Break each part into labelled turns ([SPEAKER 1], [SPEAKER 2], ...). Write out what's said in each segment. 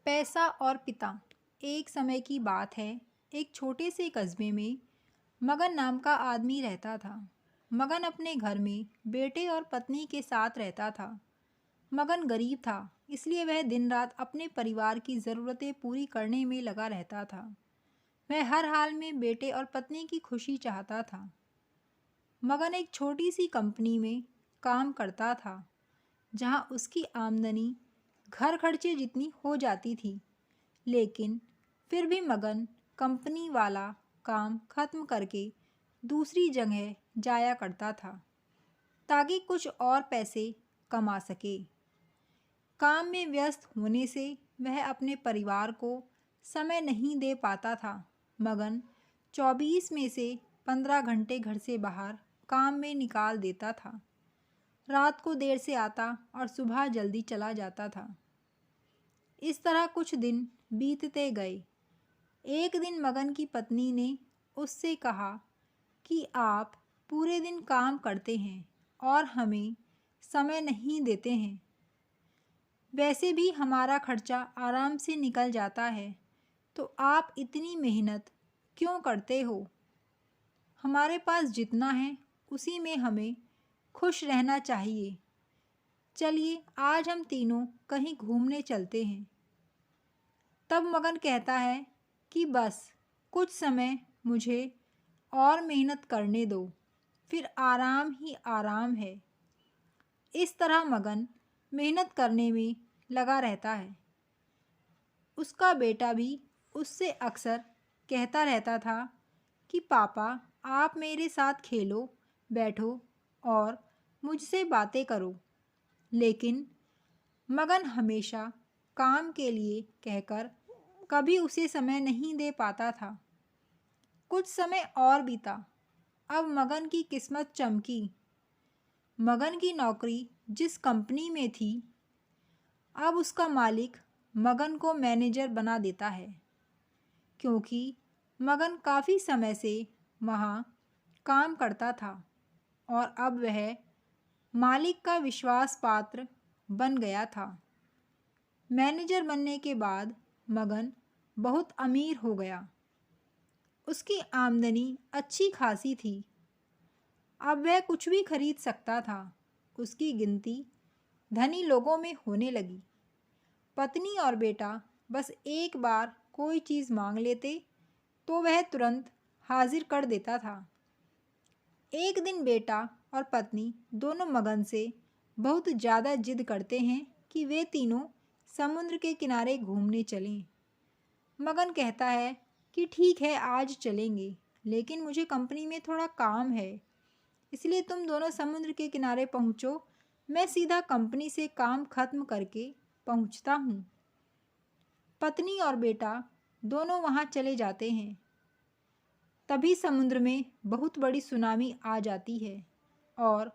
[SPEAKER 1] पैसा और पिता। एक समय की बात है। एक छोटे से कस्बे में मगन नाम का आदमी रहता था। मगन अपने घर में बेटे और पत्नी के साथ रहता था। मगन गरीब था, इसलिए वह दिन रात अपने परिवार की ज़रूरतें पूरी करने में लगा रहता था। वह हर हाल में बेटे और पत्नी की खुशी चाहता था। मगन एक छोटी सी कंपनी में काम करता था, जहां उसकी आमदनी घर खर्चे जितनी हो जाती थी। लेकिन फिर भी मगन कंपनी वाला काम खत्म करके दूसरी जगह जाया करता था, ताकि कुछ और पैसे कमा सके। काम में व्यस्त होने से वह अपने परिवार को समय नहीं दे पाता था। मगन 24 में से 15 घंटे घर से बाहर काम में निकाल देता था। रात को देर से आता और सुबह जल्दी चला जाता था। इस तरह कुछ दिन बीतते गए। एक दिन मगन की पत्नी ने उससे कहा कि आप पूरे दिन काम करते हैं और हमें समय नहीं देते हैं। वैसे भी हमारा खर्चा आराम से निकल जाता है, तो आप इतनी मेहनत क्यों करते हो? हमारे पास जितना है उसी में हमें खुश रहना चाहिए। चलिए आज हम तीनों कहीं घूमने चलते हैं। तब मगन कहता है कि बस कुछ समय मुझे और मेहनत करने दो, फिर आराम ही आराम है। इस तरह मगन मेहनत करने में लगा रहता है। उसका बेटा भी उससे अक्सर कहता रहता था कि पापा, आप मेरे साथ खेलो, बैठो और मुझसे बातें करो। लेकिन मगन हमेशा काम के लिए कहकर कभी उसे समय नहीं दे पाता था। कुछ समय और बीता। अब मगन की किस्मत चमकी। मगन की नौकरी जिस कंपनी में थी, अब उसका मालिक मगन को मैनेजर बना देता है, क्योंकि मगन काफ़ी समय से वहाँ काम करता था और अब वह मालिक का विश्वास पात्र बन गया था। मैनेजर बनने के बाद मगन बहुत अमीर हो गया। उसकी आमदनी अच्छी खासी थी। अब वह कुछ भी खरीद सकता था। उसकी गिनती धनी लोगों में होने लगी। पत्नी और बेटा बस एक बार कोई चीज़ मांग लेते तो वह तुरंत हाजिर कर देता था। एक दिन बेटा और पत्नी दोनों मगन से बहुत ज़्यादा जिद करते हैं कि वे तीनों समुद्र के किनारे घूमने चलें। मगन कहता है कि ठीक है, आज चलेंगे, लेकिन मुझे कंपनी में थोड़ा काम है, इसलिए तुम दोनों समुद्र के किनारे पहुँचो, मैं सीधा कंपनी से काम खत्म करके पहुँचता हूँ। पत्नी और बेटा दोनों वहाँ चले जाते हैं। तभी समुद्र में बहुत बड़ी सुनामी आ जाती है और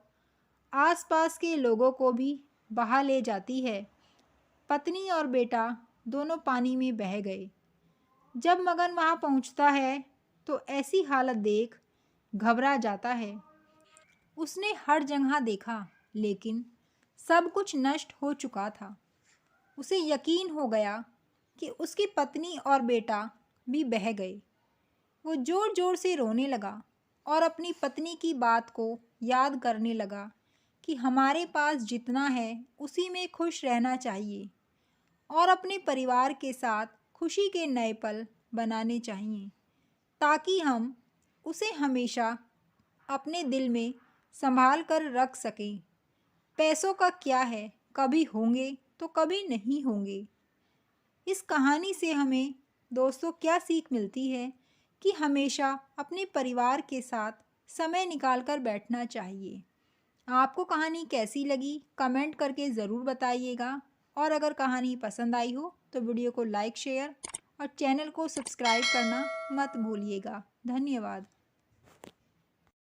[SPEAKER 1] आसपास के लोगों को भी बहा ले जाती है। पत्नी और बेटा दोनों पानी में बह गए। जब मगन वहाँ पहुँचता है तो ऐसी हालत देख घबरा जाता है। उसने हर जगह देखा, लेकिन सब कुछ नष्ट हो चुका था। उसे यकीन हो गया कि उसकी पत्नी और बेटा भी बह गए। वो ज़ोर ज़ोर से रोने लगा और अपनी पत्नी की बात को याद करने लगा कि हमारे पास जितना है उसी में खुश रहना चाहिए और अपने परिवार के साथ खुशी के नए पल बनाने चाहिए, ताकि हम उसे हमेशा अपने दिल में संभाल कर रख सकें। पैसों का क्या है, कभी होंगे तो कभी नहीं होंगे। इस कहानी से हमें दोस्तों क्या सीख मिलती है कि हमेशा अपने परिवार के साथ समय निकाल कर बैठना चाहिए। आपको कहानी कैसी लगी कमेंट करके ज़रूर बताइएगा, और अगर कहानी पसंद आई हो तो वीडियो को लाइक, शेयर और चैनल को सब्सक्राइब करना मत भूलिएगा। धन्यवाद।